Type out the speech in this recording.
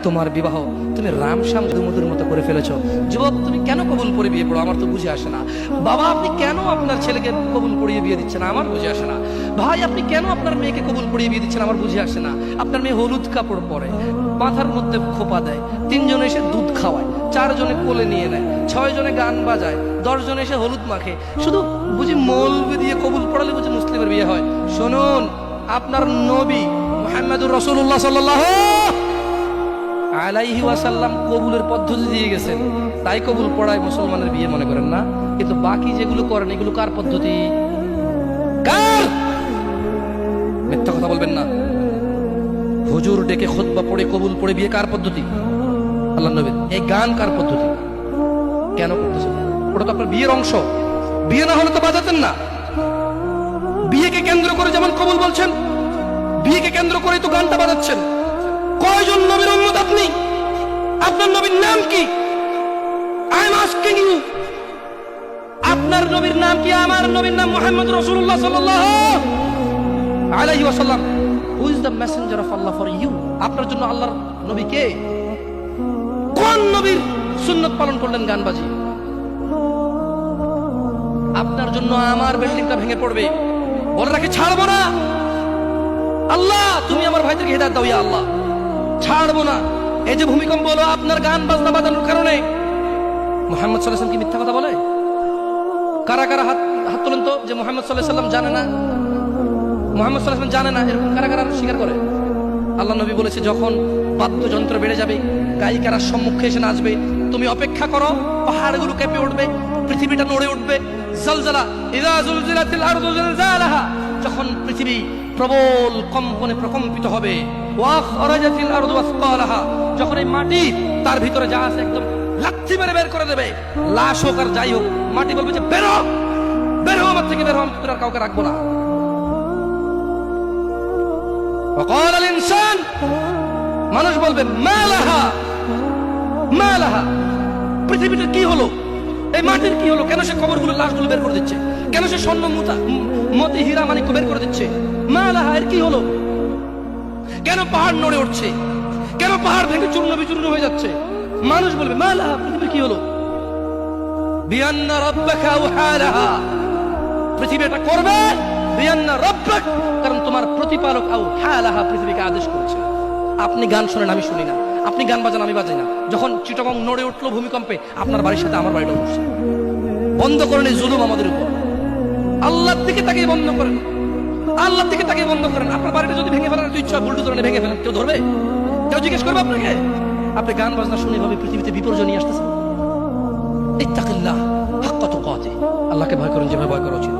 তোমার বিবাহ তুমি রামশ্যাম মধুর মতো করে ফেলেছো। যুবক, তুমি কেন কবুল করে বিয়ে পড়ো? আমার তো বুঝে আসে না। বাবা, আপনি কেন আপনার ছেলেকে কবুল পড়িয়ে বিয়ে দিচ্ছেন? আমার বুঝে আসে না। ভাই, আপনি কেন আপনার মেয়েকে কবুল পড়িয়ে বিয়ে দিচ্ছেন? আমার বুঝে আসে না। আপনার মেয়ে হলুদ কাপড় পরে, মাথার মধ্যে খোপা দেয়, 3 জন এসে দুধ খাওয়ায়, 4 জনে কোলে নিয়ে নেয়, 6 জনে গান বাজায়, 10 জন এসে হলুদ মাখে। শুধু বুঝি মৌলবি দিয়ে কবুল পড়ালে বুঝি মুসলিমের বিয়ে হয়? শুনুন, আপনার নবী মুহাম্মদুর রাসূলুল্লাহ সাল্লাল্লাহু আলাইহি ওয়াসাল্লাম কবুলের পদ্ধতি দিয়ে গেছেন, তাই কবুল পড়ায় মুসলমানের বিয়ে মনে করেন না। কিন্তু বাকি যেগুলো করেন এগুলো কার পদ্ধতি? কার? মিথ্যা কথা বলবেন না। হুজুর ডেকে খুতবা পড়ে কবুল পড়ে বিয়ে কার পদ্ধতি? আল্লাহর নবীর। এই গান কার পদ্ধতি? কেন করতেছেন? ওটা তো আপনার বিয়ের অংশ। বিয়ে না হলে তো বাজাতেন না। বিয়েকে কেন্দ্র করে যেমন কবুল বলছেন, বিয়েকে কেন্দ্র করে তো গানটা বাজাচ্ছেন। কয়জন নবীর উম্মত আপনি? আপনার নবীর নাম কি? I am asking you. আপনার নবীর নাম কি? আমার নবীর নাম মুহাম্মদ রাসূলুল্লাহ সাল্লাল্লাহু আলাইহি ওয়াসাল্লাম। Who is the messenger of Allah for you? আপনার জন্য আল্লাহর নবী কে? কোন নবীর সুন্নাত পালন করলেন গান বাজি? আপনার জন্য আমার বিল্ডিংটা ভেঙে পড়বে, বলে রাখি ছাড়বো না। আল্লাহ, তুমি আমার ভাইদেরকে হিদায়াত দাও, ইয়া আল্লাহ, ছাড়বো না। এই যে ভূমিকম্প হলো আপনার গান বাজনা বাজানোর কারণে। মুহাম্মদ সাল্লাল্লাহু আলাইহি ওয়াসাল্লাম কি মিথ্যা কথা বলে? কারা কারা হাত তোলেন তো যে মুহাম্মদ সাল্লাল্লাহু আলাইহি ওয়াসাল্লাম জানে না, মুহাম্মদ সাল্লাল্লাহু আলাইহি ওয়াসাল্লাম জানে না, এরকম কারা কারা স্বীকার করে? আল্লাহ নবী বলেছে, যখন বাদ্যযন্ত্র বেড়ে যাবে, গায়িকারা সম্মুখে এসে নাচবে, তুমি অপেক্ষা করো, পাহাড়গুলো কেঁপে উঠবে, পৃথিবীটা নড়ে উঠবে। জালজালা, ইযা যুলজিলাতিল আরদু জিলজালাহা, যখন পৃথিবী প্রবল কম্পনে প্রকম্পিত হবে, ওয়া খরাজাতিল আরদু আসকালাহা, যখন এই মাটি তার ভিতরে যা আছে একদম লাথি মেরে বের করে দেবে, লাশ হোক আর যাই হোক, মাটি বলবে যে বেরো, বেরো আমার থেকে, বেরো, আমি তোর আর কাউকে রাখবো না। وقال الانسان, মানুষ বলবে মালাহা, মালাহা, পৃথিবীটা কি হলো? এই মাটির কি হলো? কেন সে কবরগুলো লাশগুলো বের করে দিচ্ছে? কেন সে স্বর্ণ মতি হীরা মানিক বের করে দিচ্ছে? মালাহা, এর কি হলো? কেন পাহাড় নড়ে উঠছে? কেন পাহাড় ভেঙে চূর্ণ বিচূর্ণ হয়ে যাচ্ছে? মানুষ বলবে মালাহা, পৃথিবীর কি হলো? বিআন্না রাব্বাকা আওহালাহা, পৃথিবী এটা করবে বিআন্না রাব্বাক, কারণ তোমার প্রতিপালক আওহালাহা পৃথিবীকে আদেশ করেছে। আপনি গান শোনেন, আমি শুনি না। আপনি গান বাজান, আমি বাজাই না। যখন চিটাগং নড়ে উঠলো ভূমিকম্পে, আপনার বাড়ির সাথে আমার বাড়িটা উঠছে। বন্ধ করেন এই জুলুম আমাদের উপর। আল্লাহর দিকে তাকিয়ে বন্ধ করেন, আল্লাহর দিকে তাকিয়ে বন্ধ করেন। আপনার বাড়িটা যদি ভেঙে ফেলার ইচ্ছা, বুলডোজার এনে ভেঙে ফেলেন, কেউ ধরবে? কেউ জিজ্ঞেস করবে আপনাকে? আপনি গান বাজনা শুনে ভাবে পৃথিবীতে বিপর্যয় নিয়ে আসতেছেন। ইত্তাকিল্লাহ হাক্কা তুকাতিহ, আল্লাহকে ভয় করুন যেভাবে ভয় করা উচিত।